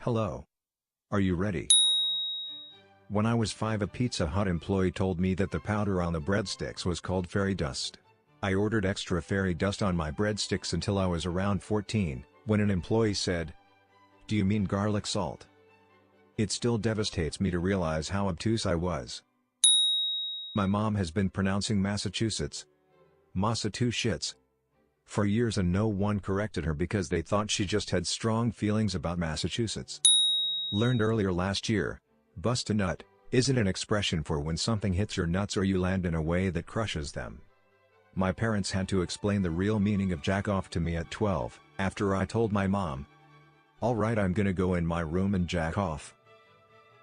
Hello. Are you ready? When I was 5, a Pizza Hut employee told me that the powder on the breadsticks was called fairy dust. I ordered extra fairy dust on my breadsticks until I was around 14, when an employee said, "Do you mean garlic salt?" It still devastates me to realize how obtuse I was. My mom has been pronouncing Massachusetts, Massachusetts, for years, and no one corrected her because they thought she just had strong feelings about Massachusetts. Learned earlier last year, bust a nut isn't an expression for when something hits your nuts or you land in a way that crushes them. My parents had to explain the real meaning of jack off to me at 12, after I told my mom, "Alright, I'm gonna go in my room and jack off."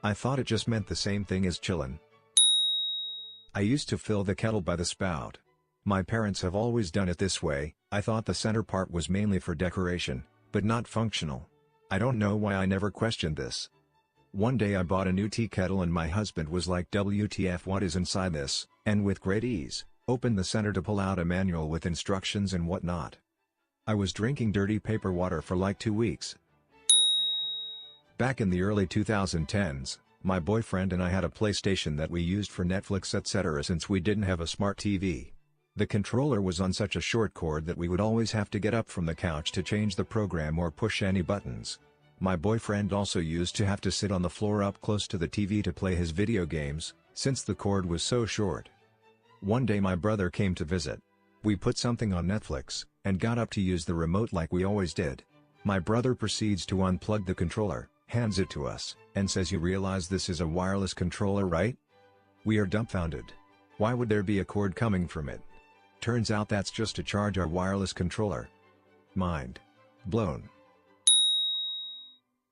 I thought it just meant the same thing as chillin'. I used to fill the kettle by the spout. My parents have always done it this way. I thought the center part was mainly for decoration, but not functional. I don't know why I never questioned this. One day I bought a new tea kettle and my husband was like, "WTF, what is inside this?" and with great ease, opened the center to pull out a manual with instructions and whatnot. I was drinking dirty paper water for like 2 weeks. Back in the early 2010s, my boyfriend and I had a PlayStation that we used for Netflix etc. since we didn't have a smart TV. The controller was on such a short cord that we would always have to get up from the couch to change the program or push any buttons. My boyfriend also used to have to sit on the floor up close to the TV to play his video games, since the cord was so short. One day my brother came to visit. We put something on Netflix, and got up to use the remote like we always did. My brother proceeds to unplug the controller, hands it to us, and says, "You realize this is a wireless controller, right?" We are dumbfounded. Why would there be a cord coming from it? Turns out that's just to charge our wireless controller. Mind blown.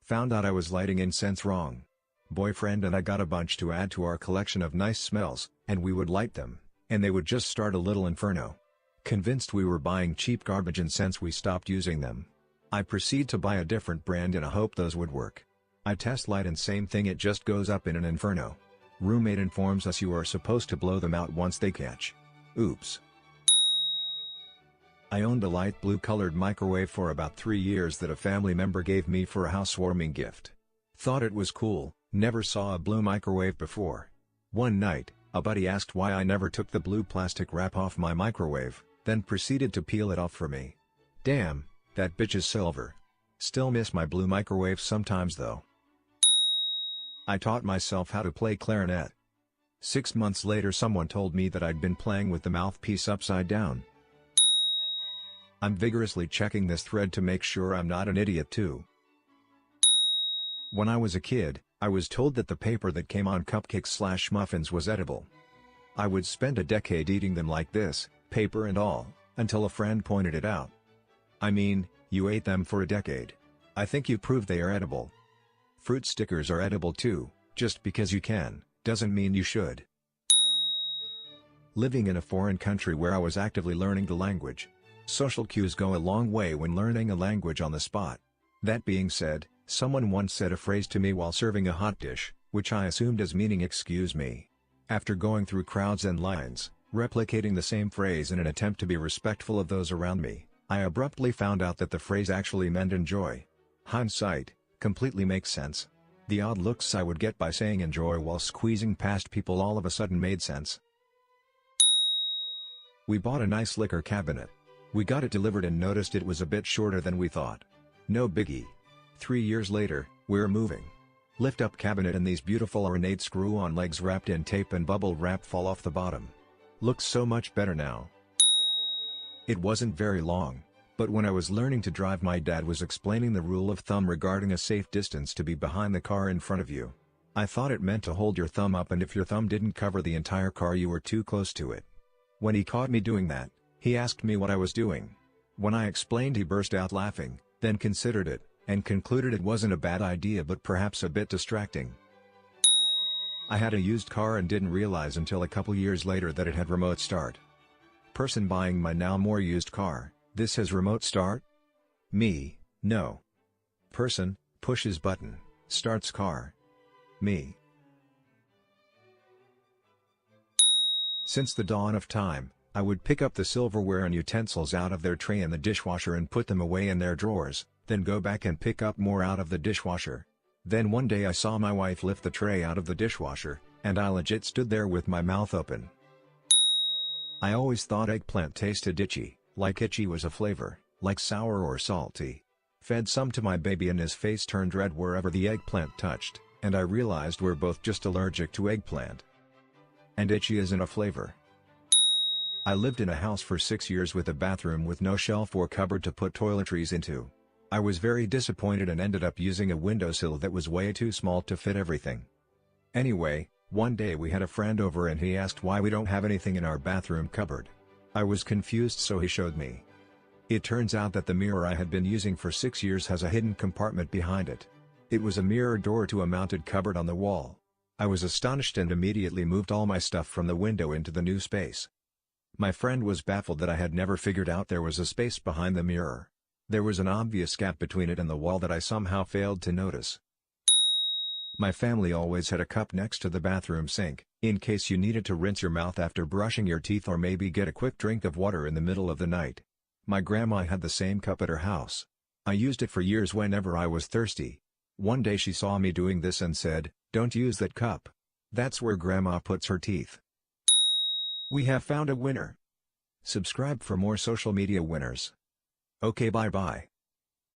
Found out I was lighting incense wrong. Boyfriend and I got a bunch to add to our collection of nice smells, and we would light them, and they would just start a little inferno. Convinced we were buying cheap garbage incense, we stopped using them. I proceed to buy a different brand in a hope those would work. I test light and same thing, it just goes up in an inferno. Roommate informs us you are supposed to blow them out once they catch. Oops. I owned a light blue colored microwave for about 3 years that a family member gave me for a housewarming gift. Thought it was cool, never saw a blue microwave before. One night, a buddy asked why I never took the blue plastic wrap off my microwave, then proceeded to peel it off for me. Damn, that bitch is silver. Still miss my blue microwave sometimes though. I taught myself how to play clarinet. 6 months later someone told me that I'd been playing with the mouthpiece upside down. I'm vigorously checking this thread to make sure I'm not an idiot too. When I was a kid, I was told that the paper that came on cupcakes/muffins was edible. I would spend a decade eating them like this, paper and all, until a friend pointed it out. I mean, you ate them for a decade. I think you proved they are edible. Fruit stickers are edible too, just because you can, doesn't mean you should. Living in a foreign country where I was actively learning the language. Social cues go a long way when learning a language on the spot. That being said, someone once said a phrase to me while serving a hot dish, which I assumed as meaning "excuse me." After going through crowds and lines, replicating the same phrase in an attempt to be respectful of those around me, I abruptly found out that the phrase actually meant enjoy. Hindsight, completely makes sense. The odd looks I would get by saying enjoy while squeezing past people all of a sudden made sense. We bought a nice liquor cabinet. We got it delivered and noticed it was a bit shorter than we thought. No biggie. 3 years later, we're moving. Lift up cabinet and these beautiful ornate screw-on legs wrapped in tape and bubble wrap fall off the bottom. Looks so much better now. It wasn't very long, but when I was learning to drive my dad was explaining the rule of thumb regarding a safe distance to be behind the car in front of you. I thought it meant to hold your thumb up and if your thumb didn't cover the entire car you were too close to it. When he caught me doing that, he asked me what I was doing. When I explained he burst out laughing, then considered it, and concluded it wasn't a bad idea but perhaps a bit distracting. I had a used car and didn't realize until a couple years later that it had remote start. Person buying my now more used car, this has remote start? Me, no. Person, pushes button, starts car. Me. Since the dawn of time, I would pick up the silverware and utensils out of their tray in the dishwasher and put them away in their drawers, then go back and pick up more out of the dishwasher. Then one day I saw my wife lift the tray out of the dishwasher, and I legit stood there with my mouth open. I always thought eggplant tasted itchy, like itchy was a flavor, like sour or salty. Fed some to my baby and his face turned red wherever the eggplant touched, and I realized we're both just allergic to eggplant. And itchy isn't a flavor. I lived in a house for 6 years with a bathroom with no shelf or cupboard to put toiletries into. I was very disappointed and ended up using a windowsill that was way too small to fit everything. Anyway, one day we had a friend over and he asked why we don't have anything in our bathroom cupboard. I was confused, so he showed me. It turns out that the mirror I had been using for 6 years has a hidden compartment behind it. It was a mirror door to a mounted cupboard on the wall. I was astonished and immediately moved all my stuff from the window into the new space. My friend was baffled that I had never figured out there was a space behind the mirror. There was an obvious gap between it and the wall that I somehow failed to notice. My family always had a cup next to the bathroom sink, in case you needed to rinse your mouth after brushing your teeth or maybe get a quick drink of water in the middle of the night. My grandma had the same cup at her house. I used it for years whenever I was thirsty. One day she saw me doing this and said, "Don't use that cup. That's where grandma puts her teeth." We have found a winner. Subscribe for more social media winners. Okay, bye bye.